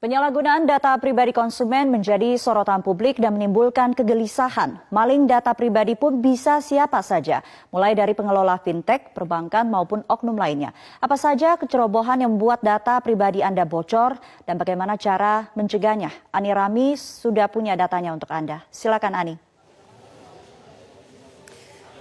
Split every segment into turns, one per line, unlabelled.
Penyalahgunaan data pribadi konsumen menjadi sorotan publik dan menimbulkan kegelisahan. Maling data pribadi pun bisa siapa saja, mulai dari pengelola fintech, perbankan maupun oknum lainnya. Apa saja kecerobohan yang membuat data pribadi Anda bocor dan bagaimana cara mencegahnya? Ani Rami sudah punya datanya untuk Anda. Silakan Ani.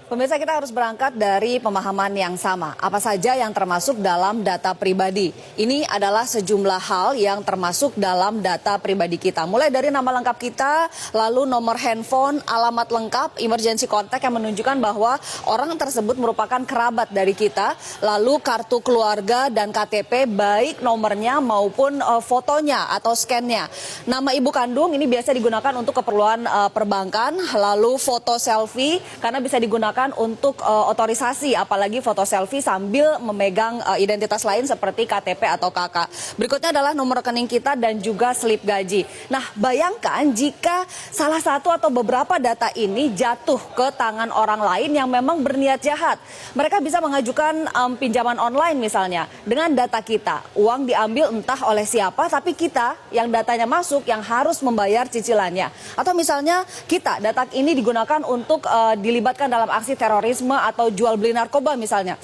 Pemirsa, kita harus berangkat dari pemahaman yang sama. Apa saja yang termasuk dalam data pribadi? Ini adalah sejumlah hal yang termasuk dalam data pribadi kita. Mulai dari nama lengkap kita, lalu nomor handphone, alamat lengkap, emergency contact yang menunjukkan bahwa orang tersebut merupakan kerabat dari kita, lalu kartu keluarga dan KTP baik nomornya maupun fotonya atau scan-nya. Nama ibu kandung ini biasa digunakan untuk keperluan perbankan, lalu foto selfie karena bisa digunakan untuk otorisasi, apalagi foto selfie sambil memegang identitas lain seperti KTP atau KK. Berikutnya adalah nomor rekening kita dan juga slip gaji. Nah, bayangkan jika salah satu atau beberapa data ini jatuh ke tangan orang lain yang memang berniat jahat. Mereka bisa mengajukan pinjaman online misalnya dengan data kita. Uang diambil entah oleh siapa, tapi kita yang datanya masuk yang harus membayar cicilannya. Atau misalnya kita, data ini digunakan untuk dilibatkan dalam aksi terorisme atau jual beli narkoba misalnya.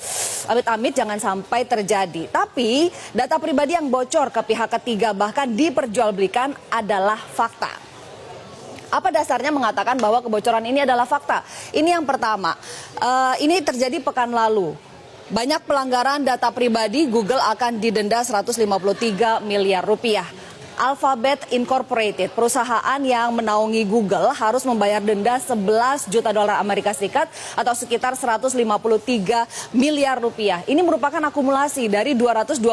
Amit-amit jangan sampai terjadi. Tapi data pribadi yang bocor ke pihak ketiga bahkan diperjualbelikan adalah fakta. Apa dasarnya mengatakan bahwa kebocoran ini adalah fakta? Ini yang pertama, ini terjadi pekan lalu. Banyak pelanggaran data pribadi, Google akan didenda 153 miliar rupiah. Alphabet Incorporated, perusahaan yang menaungi Google, harus membayar denda 11 juta dolar Amerika Serikat atau sekitar 153 miliar rupiah. Ini merupakan akumulasi dari 227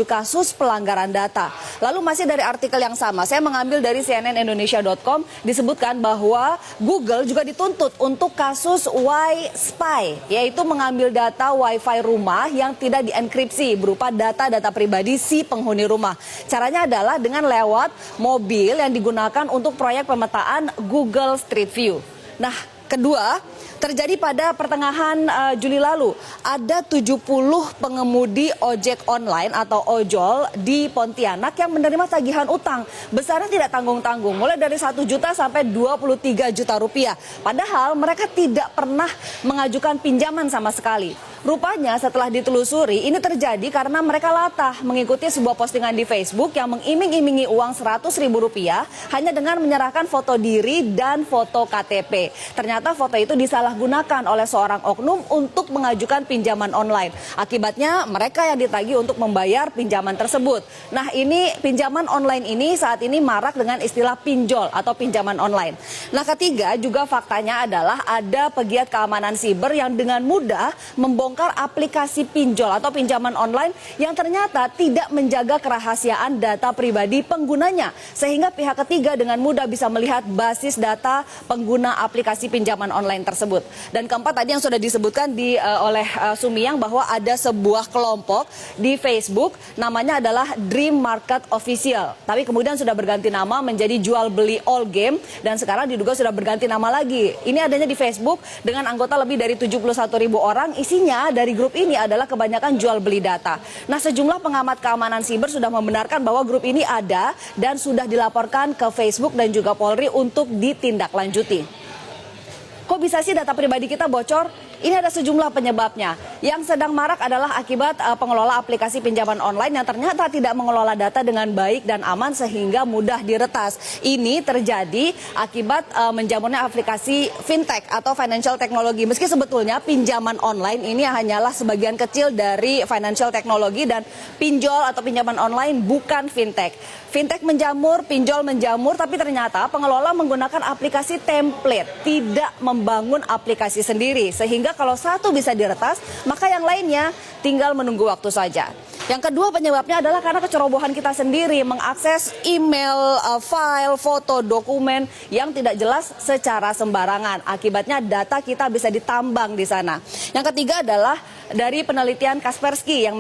kasus pelanggaran data. Lalu masih dari artikel yang sama, saya mengambil dari cnnindonesia.com, disebutkan bahwa Google juga dituntut untuk kasus Y-Spy, yaitu mengambil data Wi-Fi rumah yang tidak dienkripsi berupa data-data pribadi si penghuni rumah. Caranya adalah dengan lewat mobil yang digunakan untuk proyek pemetaan Google Street View. Nah, kedua, terjadi pada pertengahan Juli lalu. Ada 70 pengemudi ojek online atau ojol di Pontianak yang menerima tagihan utang. Besarnya tidak tanggung-tanggung, mulai dari 1 juta sampai 23 juta rupiah. Padahal mereka tidak pernah mengajukan pinjaman sama sekali. Rupanya setelah ditelusuri, ini terjadi karena mereka latah mengikuti sebuah postingan di Facebook yang mengiming-imingi uang Rp100.000 hanya dengan menyerahkan foto diri dan foto KTP. Ternyata foto itu disalahgunakan oleh seorang oknum untuk mengajukan pinjaman online. Akibatnya mereka yang ditagih untuk membayar pinjaman tersebut. Nah, ini pinjaman online ini saat ini marak dengan istilah pinjol atau pinjaman online. Nah, ketiga juga faktanya adalah ada pegiat keamanan siber yang dengan mudah membongkar aplikasi pinjol atau pinjaman online yang ternyata tidak menjaga kerahasiaan data pribadi penggunanya, sehingga pihak ketiga dengan mudah bisa melihat basis data pengguna aplikasi pinjaman online tersebut. Dan keempat tadi yang sudah disebutkan oleh Sumiang bahwa ada sebuah kelompok di Facebook namanya adalah Dream Market Official, tapi kemudian sudah berganti nama menjadi Jual Beli All Game dan sekarang diduga sudah berganti nama lagi. Ini adanya di Facebook dengan anggota lebih dari 71.000 orang. Isinya dari grup ini adalah kebanyakan jual beli data. Nah, sejumlah pengamat keamanan siber sudah membenarkan bahwa grup ini ada dan sudah dilaporkan ke Facebook dan juga Polri untuk ditindaklanjuti. Kok bisa sih data pribadi kita bocor? Ini ada sejumlah penyebabnya. Yang sedang marak adalah akibat pengelola aplikasi pinjaman online yang ternyata tidak mengelola data dengan baik dan aman sehingga mudah diretas. Ini terjadi akibat menjamurnya aplikasi fintech atau financial technology. Meski sebetulnya pinjaman online ini hanyalah sebagian kecil dari financial technology dan pinjol atau pinjaman online bukan fintech. Fintech menjamur, pinjol menjamur, tapi ternyata pengelola menggunakan aplikasi template, tidak membangun aplikasi sendiri. Sehingga kalau satu bisa diretas, maka yang lainnya tinggal menunggu waktu saja. Yang kedua penyebabnya adalah karena kecerobohan kita sendiri mengakses email, file, foto, dokumen yang tidak jelas secara sembarangan. Akibatnya data kita bisa ditambang di sana. Yang ketiga adalah dari penelitian Kaspersky yang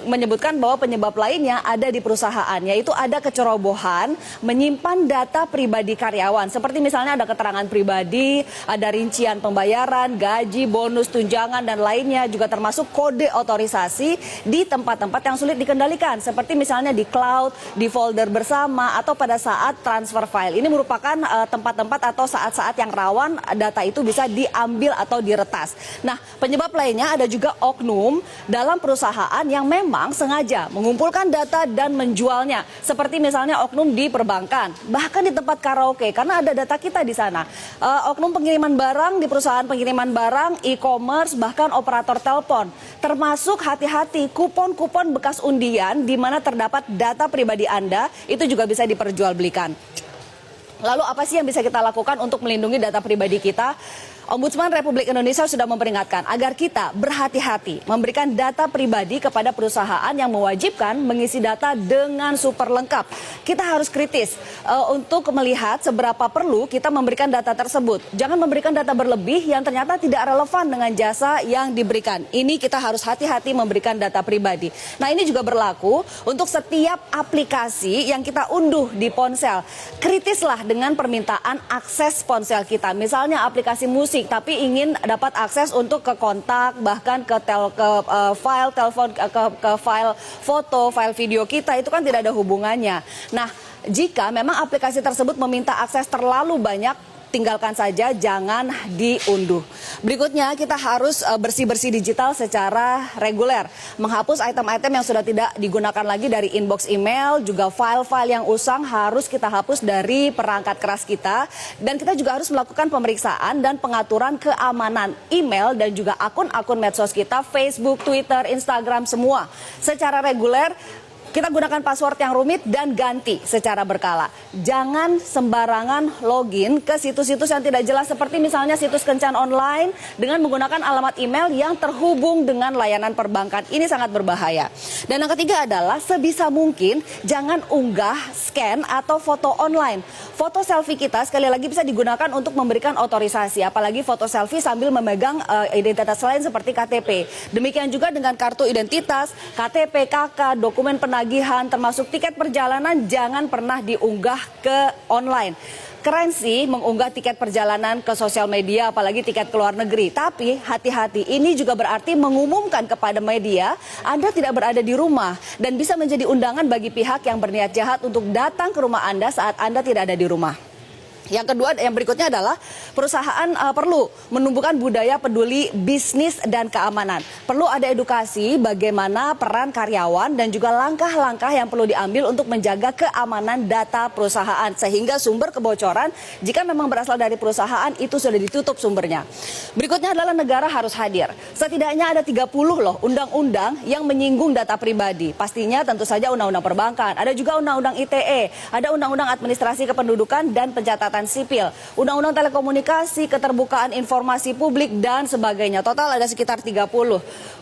menyebutkan bahwa penyebab lainnya ada di perusahaan, yaitu ada kecerobohan menyimpan data pribadi karyawan. Seperti misalnya ada keterangan pribadi, ada rincian pembayaran, gaji, bonus, tunjangan, dan lainnya, juga termasuk kode otorisasi di tempat-tempat yang sulit dikendalikan. Seperti misalnya di cloud, di folder bersama, atau pada saat transfer file. Ini merupakan tempat-tempat atau saat-saat yang rawan data itu bisa diambil atau diretas. Nah, penyebab lainnya ada juga oknum dalam perusahaan yang memang sengaja mengumpulkan data dan menjualnya. Seperti misalnya oknum di perbankan, bahkan di tempat karaoke, karena ada data kita di sana. Oknum pengiriman barang di perusahaan pengiriman barang, e-commerce, bahkan operator telepon. Termasuk hati-hati kupon-kupon bekas undian di mana terdapat data pribadi Anda, itu juga bisa diperjualbelikan. Lalu apa sih yang bisa kita lakukan untuk melindungi data pribadi kita? Ombudsman Republik Indonesia sudah memperingatkan agar kita berhati-hati memberikan data pribadi kepada perusahaan yang mewajibkan mengisi data dengan super lengkap. Kita harus kritis untuk melihat seberapa perlu kita memberikan data tersebut. Jangan memberikan data berlebih yang ternyata tidak relevan dengan jasa yang diberikan. Ini kita harus hati-hati memberikan data pribadi. Nah, ini juga berlaku untuk setiap aplikasi yang kita unduh di ponsel. Kritislah dengan permintaan akses ponsel kita. Misalnya aplikasi musik, tapi ingin dapat akses untuk ke kontak, bahkan ke file telepon, ke file foto, file video kita, itu kan tidak ada hubungannya. Nah, jika memang aplikasi tersebut meminta akses terlalu banyak, tinggalkan saja, jangan diunduh. Berikutnya, kita harus bersih-bersih digital secara reguler. Menghapus item-item yang sudah tidak digunakan lagi dari inbox email, juga file-file yang usang harus kita hapus dari perangkat keras kita. Dan kita juga harus melakukan pemeriksaan dan pengaturan keamanan email dan juga akun-akun medsos kita, Facebook, Twitter, Instagram, semua secara reguler. Kita gunakan password yang rumit dan ganti secara berkala. Jangan sembarangan login ke situs-situs yang tidak jelas, seperti misalnya situs kencan online dengan menggunakan alamat email yang terhubung dengan layanan perbankan. Ini sangat berbahaya. Dan yang ketiga adalah sebisa mungkin jangan unggah, scan, atau foto online. Foto selfie kita sekali lagi bisa digunakan untuk memberikan otorisasi, apalagi foto selfie sambil memegang identitas lain seperti KTP. Demikian juga dengan kartu identitas, KTP, KK, dokumen penagihan, termasuk tiket perjalanan, jangan pernah diunggah ke online. Keren sih mengunggah tiket perjalanan ke sosial media, apalagi tiket ke luar negeri. Tapi hati-hati, ini juga berarti mengumumkan kepada media Anda tidak berada di rumah dan bisa menjadi undangan bagi pihak yang berniat jahat untuk datang ke rumah Anda saat Anda tidak ada di rumah. Yang kedua, yang berikutnya adalah perusahaan perlu menumbuhkan budaya peduli bisnis dan keamanan. Perlu ada edukasi bagaimana peran karyawan dan juga langkah-langkah yang perlu diambil untuk menjaga keamanan data perusahaan. Sehingga sumber kebocoran, jika memang berasal dari perusahaan, itu sudah ditutup sumbernya. Berikutnya adalah negara harus hadir. Setidaknya ada 30 loh undang-undang yang menyinggung data pribadi. Pastinya tentu saja undang-undang perbankan, ada juga undang-undang ITE, ada undang-undang administrasi kependudukan dan pencatatan sipil, undang-undang telekomunikasi, keterbukaan informasi publik, dan sebagainya. Total ada sekitar 30.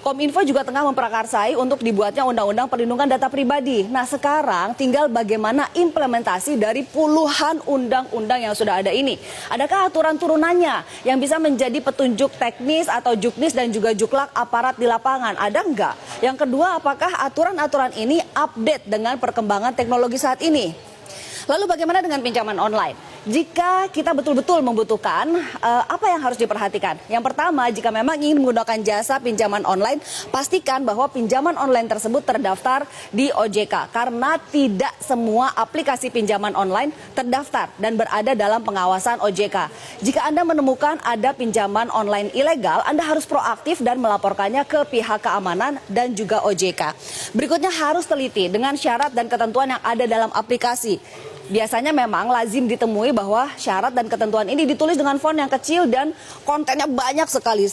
Kominfo juga tengah memprakarsai untuk dibuatnya undang-undang perlindungan data pribadi. Nah, sekarang tinggal bagaimana implementasi dari puluhan undang-undang yang sudah ada ini. Adakah aturan turunannya yang bisa menjadi petunjuk teknis atau juknis dan juga juklak aparat di lapangan? Ada enggak? Yang kedua, apakah aturan-aturan ini update dengan perkembangan teknologi saat ini? Lalu bagaimana dengan pinjaman online? Jika kita betul-betul membutuhkan, apa yang harus diperhatikan? Yang pertama, jika memang ingin menggunakan jasa pinjaman online, pastikan bahwa pinjaman online tersebut terdaftar di OJK. Karena tidak semua aplikasi pinjaman online terdaftar dan berada dalam pengawasan OJK. Jika Anda menemukan ada pinjaman online ilegal, Anda harus proaktif dan melaporkannya ke pihak keamanan dan juga OJK. Berikutnya, harus teliti dengan syarat dan ketentuan yang ada dalam aplikasi. Biasanya memang lazim ditemui bahwa syarat dan ketentuan ini ditulis dengan font yang kecil dan kontennya banyak sekali.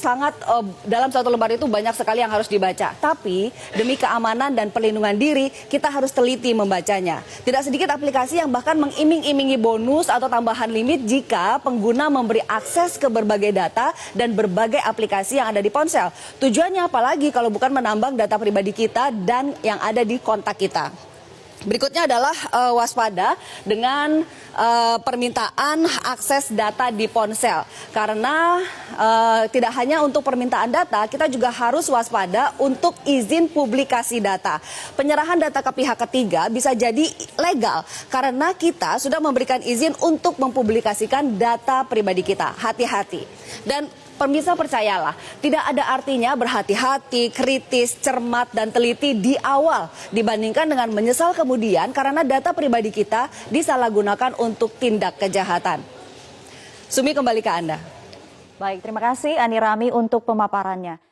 Dalam satu lembar itu banyak sekali yang harus dibaca. Tapi demi keamanan dan perlindungan diri, kita harus teliti membacanya. Tidak sedikit aplikasi yang bahkan mengiming-imingi bonus atau tambahan limit jika pengguna memberi akses ke berbagai data dan berbagai aplikasi yang ada di ponsel. Tujuannya apalagi kalau bukan menambang data pribadi kita dan yang ada di kontak kita. Berikutnya adalah waspada dengan permintaan akses data di ponsel. Karena tidak hanya untuk permintaan data, kita juga harus waspada untuk izin publikasi data. Penyerahan data ke pihak ketiga bisa jadi legal karena kita sudah memberikan izin untuk mempublikasikan data pribadi kita. Hati-hati. Dan pemirsa percayalah, tidak ada artinya berhati-hati, kritis, cermat, dan teliti di awal dibandingkan dengan menyesal kemudian karena data pribadi kita disalahgunakan untuk tindak kejahatan. Sumi, kembali ke Anda.
Baik, terima kasih Ani Rami untuk pemaparannya.